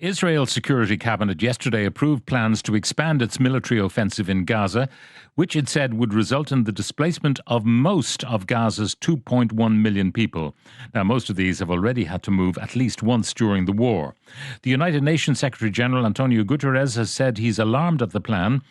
Israel's Security Cabinet yesterday approved plans to expand its military offensive in Gaza, which it said would result in the displacement of most of Gaza's 2.1 million people. Now, most of these have already had to move at least once during the war. The United Nations Secretary General Antonio Guterres has said he's alarmed at the plan,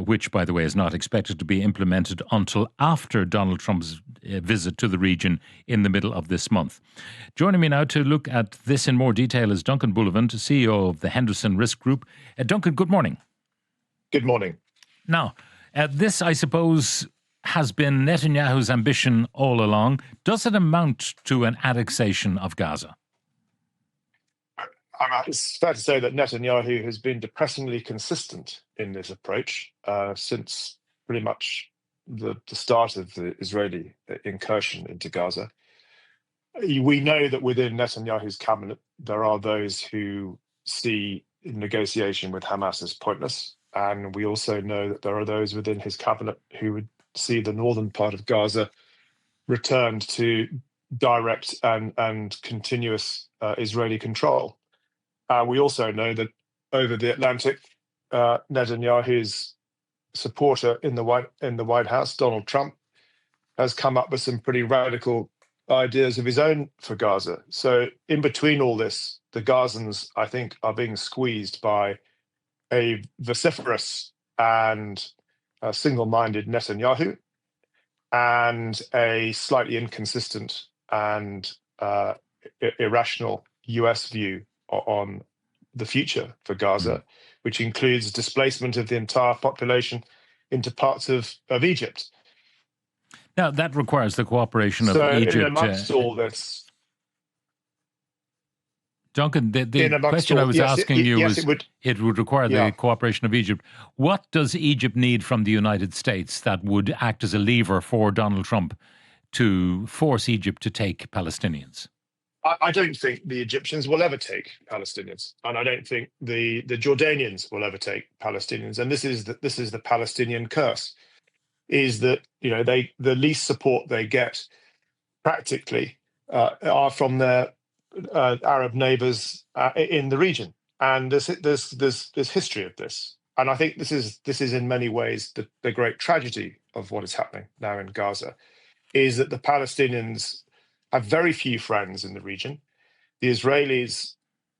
which, by the way, is not expected to be implemented until after Donald Trump's visit to the region in the middle of this month. Joining me now to look at this in more detail is Duncan Bullivant, CEO of the Henderson Risk Group. Duncan, good morning. Good morning. Now, this, I suppose, has been Netanyahu's ambition all along. Does it amount to an annexation of Gaza? It's fair to say that Netanyahu has been depressingly consistent in this approach since pretty much the start of the Israeli incursion into Gaza. We know that within Netanyahu's cabinet, there are those who see negotiation with Hamas as pointless. And we also know that there are those within his cabinet who would see the northern part of Gaza returned to direct and continuous Israeli control. We also know that over the Atlantic, Netanyahu's supporter in the White House, Donald Trump, has come up with some pretty radical ideas of his own for Gaza. So in between all this, the Gazans, I think, are being squeezed by a vociferous and single-minded Netanyahu and a slightly inconsistent and irrational US view on the future for Gaza, which includes displacement of the entire population into parts of Egypt. Now, that requires the cooperation of Egypt. Amongst all this, Duncan, the question I was asking you was, it would require the cooperation of Egypt. What does Egypt need from the United States that would act as a lever for Donald Trump to force Egypt to take Palestinians? I don't think the Egyptians will ever take Palestinians, and I don't think the Jordanians will ever take Palestinians. And this is the Palestinian curse: is that the least support they get practically are from their Arab neighbours in the region, and there's history of this. And I think this is in many ways the great tragedy of what is happening now in Gaza, is that the Palestinians have very few friends in the region. The Israelis,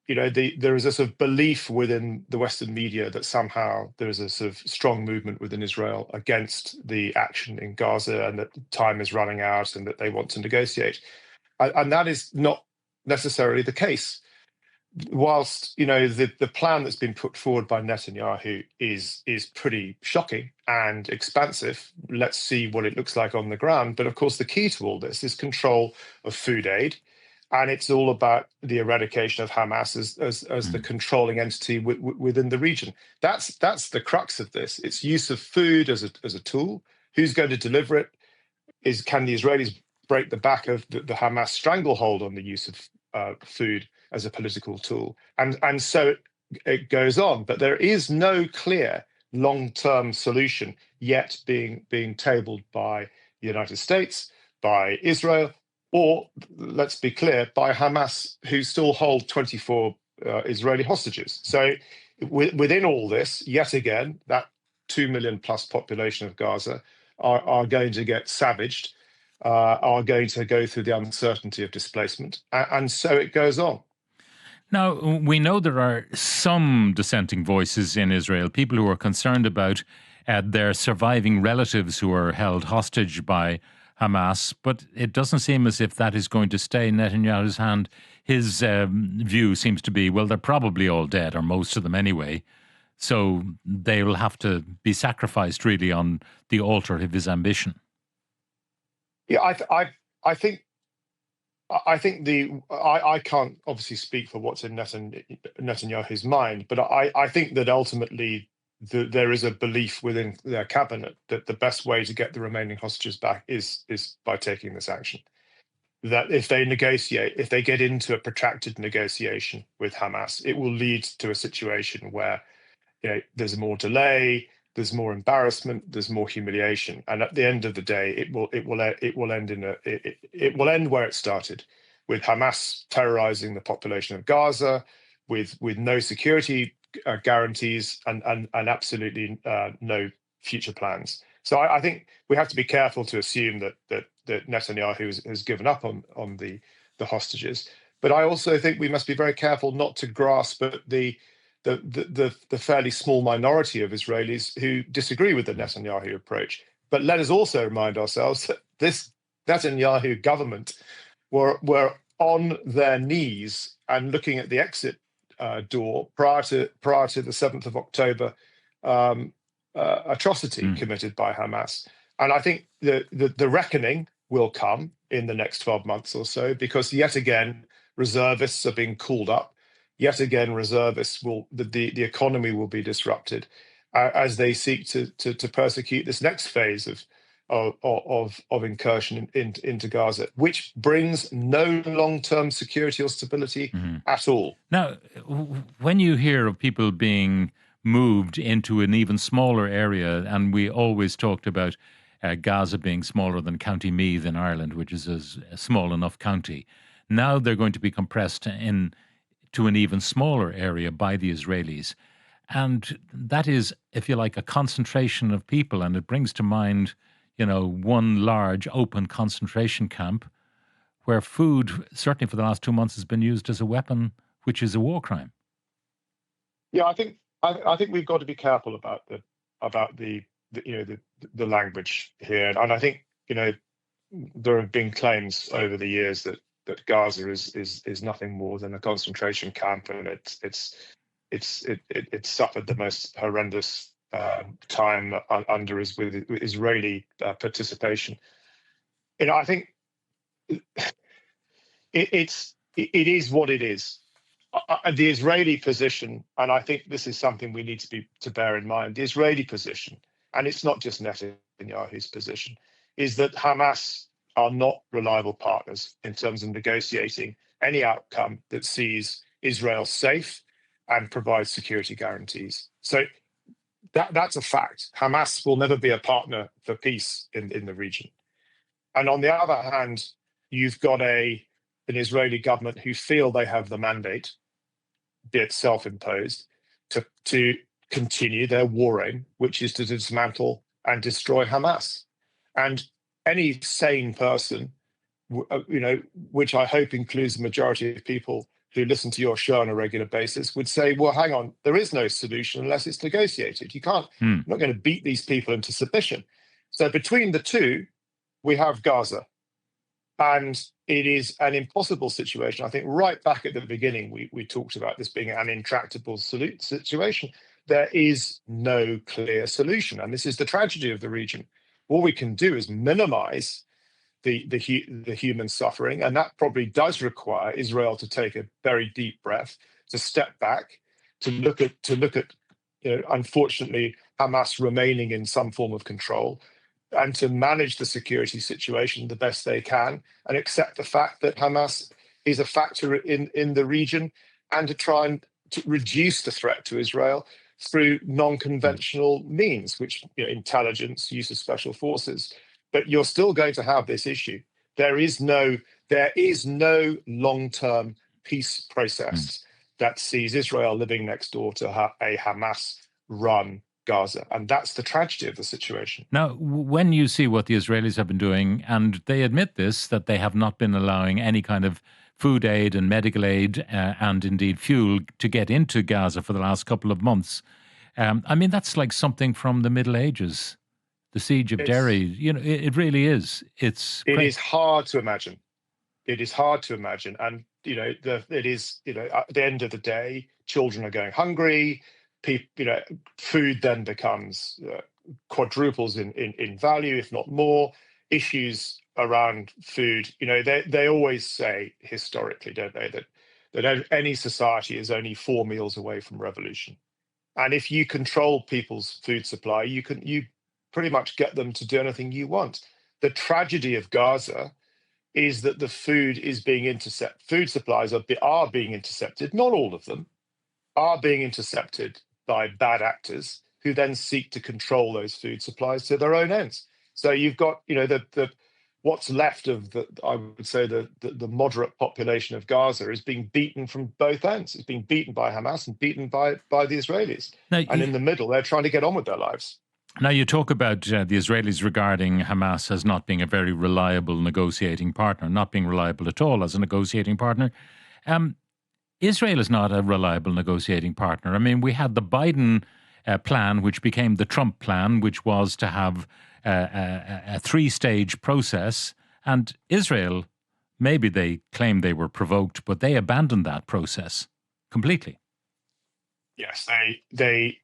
there is a sort of belief within the Western media that somehow there is a sort of strong movement within Israel against the action in Gaza and that time is running out and that they want to negotiate. And that is not necessarily the case. Whilst, the plan that's been put forward by Netanyahu is pretty shocking and expansive. Let's see what it looks like on the ground. But of course, the key to all this is control of food aid. And it's all about the eradication of Hamas as the controlling entity within the region. That's the crux of this. It's use of food as a tool. Who's going to deliver it? Can the Israelis break the back of the Hamas stranglehold on the use of food as a political tool? And so it goes on. But there is no clear long-term solution yet being tabled by the United States, by Israel, or, let's be clear, by Hamas, who still hold 24 Israeli hostages. So within all this, yet again, that 2 million plus population of Gaza are going to get savaged, are going to go through the uncertainty of displacement. And so it goes on. Now, we know there are some dissenting voices in Israel, people who are concerned about their surviving relatives who are held hostage by Hamas, but it doesn't seem as if that is going to stay in Netanyahu's hand. His view seems to be, well, they're probably all dead, or most of them anyway, so they will have to be sacrificed really on the altar of his ambition. Yeah, I think I can't obviously speak for what's in Netanyahu's mind, but I think that ultimately there is a belief within their cabinet that the best way to get the remaining hostages back is by taking this action. That if they negotiate, if they get into a protracted negotiation with Hamas, it will lead to a situation where there's more delay, there's more embarrassment, there's more humiliation, and at the end of the day, it will end where it started, with Hamas terrorizing the population of Gaza, with no security guarantees and absolutely no future plans. So I think we have to be careful to assume that Netanyahu has given up on the hostages. But I also think we must be very careful not to grasp at the fairly small minority of Israelis who disagree with the Netanyahu approach. But let us also remind ourselves that this Netanyahu government were on their knees and looking at the exit door prior to the 7th of October atrocity committed by Hamas. And I think the reckoning will come in the next 12 months or so, because yet again, reservists are being called up. Yet again, reservists the economy will be disrupted as they seek to persecute this next phase of incursion into Gaza, which brings no long-term security or stability at all. Now, when you hear of people being moved into an even smaller area, and we always talked about Gaza being smaller than County Meath in Ireland, which is a small enough county. Now they're going to be compressed to an even smaller area by the Israelis. And that is, if you like, a concentration of people. And it brings to mind, one large open concentration camp where food, certainly for the last 2 months, has been used as a weapon, which is a war crime. Yeah, I think we've got to be careful about the language here, and I think there have been claims over the years that Gaza is nothing more than a concentration camp, and it's suffered the most horrendous time under Israeli participation. I think it is what it is. The Israeli position, and I think this is something we need to bear in mind, the Israeli position, and it's not just Netanyahu's position, is that Hamas are not reliable partners in terms of negotiating any outcome that sees Israel safe and provides security guarantees. So that's a fact. Hamas will never be a partner for peace in the region. And on the other hand, you've got an Israeli government who feel they have the mandate, be it self-imposed, to continue their war aim, which is to dismantle and destroy Hamas. And any sane person, which I hope includes the majority of people who listen to your show on a regular basis, would say, well, hang on, there is no solution unless it's negotiated. You can't, you're not going to beat these people into submission. So between the two, we have Gaza. And it is an impossible situation. I think right back at the beginning, we talked about this being an intractable situation. There is no clear solution. And this is the tragedy of the region. All we can do is minimize the human suffering. And that probably does require Israel to take a very deep breath, to step back, to look at unfortunately, Hamas remaining in some form of control, and to manage the security situation the best they can, and accept the fact that Hamas is a factor in the region, and to try and to reduce the threat to Israel through non-conventional means, which intelligence, use of special forces. But you're still going to have this issue. There is no long-term peace process that sees Israel living next door to a Hamas-run Gaza. And that's the tragedy of the situation. Now, when you see what the Israelis have been doing, and they admit this, that they have not been allowing any kind of food aid and medical aid and indeed fuel to get into Gaza for the last couple of months. I mean, that's like something from the Middle Ages, the siege of Derry. It really is. It is hard to imagine. It is hard to imagine. And, at the end of the day, children are going hungry. Food then becomes quadruples in value, if not more. Issues around food, they always say historically, don't they, that any society is only 4 meals away from revolution. And if you control people's food supply, you pretty much get them to do anything you want. The tragedy of Gaza is that the food is being intercepted. Food supplies are being intercepted. Not all of them are being intercepted by bad actors who then seek to control those food supplies to their own ends. So you've got, the what's left of the, I would say, the moderate population of Gaza is being beaten from both ends. It's being beaten by Hamas and beaten by the Israelis. Now, And in the middle, they're trying to get on with their lives. Now, you talk about the Israelis regarding Hamas as not being a very reliable negotiating partner, not being reliable at all as a negotiating partner. Israel is not a reliable negotiating partner. I mean, we had the Biden plan, which became the Trump plan, which was to have a three-stage process. And Israel, maybe they claim they were provoked, but they abandoned that process completely. Yes, they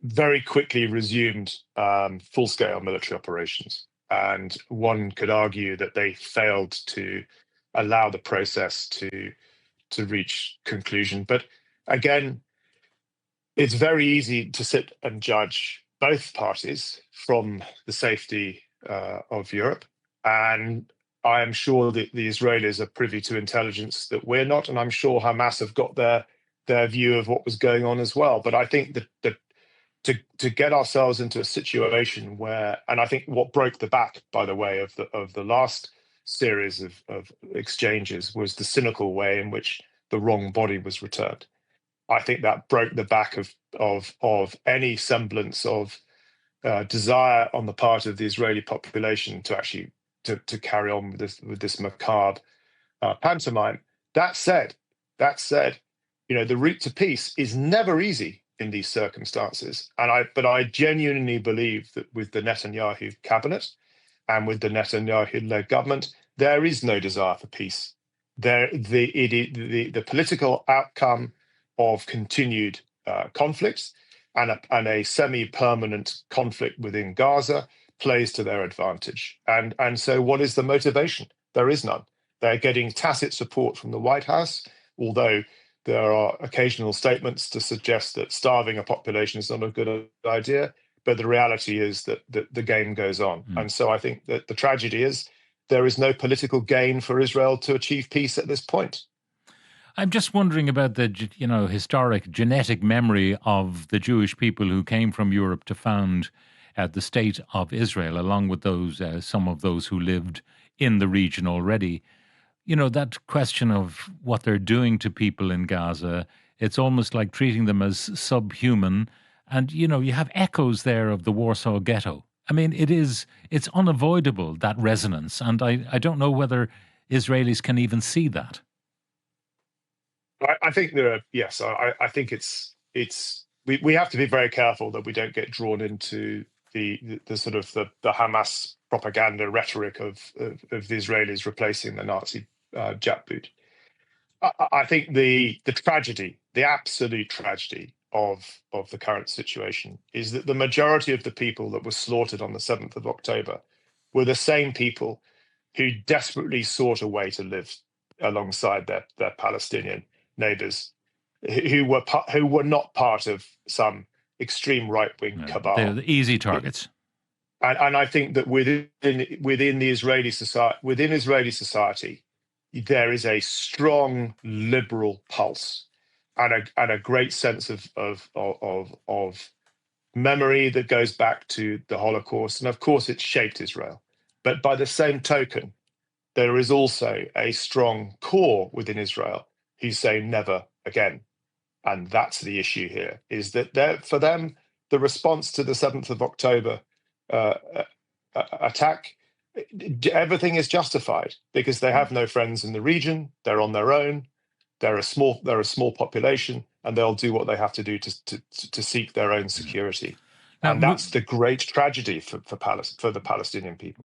very quickly resumed full-scale military operations. And one could argue that they failed to allow the process to reach conclusion. But again, it's very easy to sit and judge both parties from the safety of Europe. And I am sure that the Israelis are privy to intelligence that we're not. And I'm sure Hamas have got their view of what was going on as well. But I think that to get ourselves into a situation where, and I think what broke the back, by the way, of the last series of exchanges was the cynical way in which the wrong body was returned. I think that broke the back of any semblance of desire on the part of the Israeli population to actually to carry on with this macabre pantomime. That said, the route to peace is never easy in these circumstances, but I genuinely believe that with the Netanyahu cabinet and with the Netanyahu-led government, there is no desire for peace. The political outcome of continued conflicts and a semi-permanent conflict within Gaza plays to their advantage. And so what is the motivation? There is none. They're getting tacit support from the White House, although there are occasional statements to suggest that starving a population is not a good idea. But the reality is that the game goes on. And so I think that the tragedy is there is no political gain for Israel to achieve peace at this point. I'm just wondering about the, historic genetic memory of the Jewish people who came from Europe to found the state of Israel, along with those some of those who lived in the region already. That question of what they're doing to people in Gaza, it's almost like treating them as subhuman. And, you have echoes there of the Warsaw Ghetto. I mean, it's unavoidable, that resonance. And I don't know whether Israelis can even see that. I think there are, yes, I think we have to be very careful that we don't get drawn into the sort of the Hamas propaganda rhetoric of the Israelis replacing the Nazi jackboot. I think the tragedy, the absolute tragedy of the current situation is that the majority of the people that were slaughtered on the 7th of October were the same people who desperately sought a way to live alongside their Palestinian neighbors, who were not part of some extreme right-wing cabal. They're the easy targets. And I think that within the Israeli society, there is a strong liberal pulse and a great sense of memory that goes back to the Holocaust, and of course it shaped Israel. But by the same token, there is also a strong core within Israel who say never again. And that's the issue here, is that for them, the response to the 7th of October attack, everything is justified because they have no friends in the region. They're on their own. They're a small population, and they'll do what they have to do to seek their own security. And that's the great tragedy for the Palestinian people.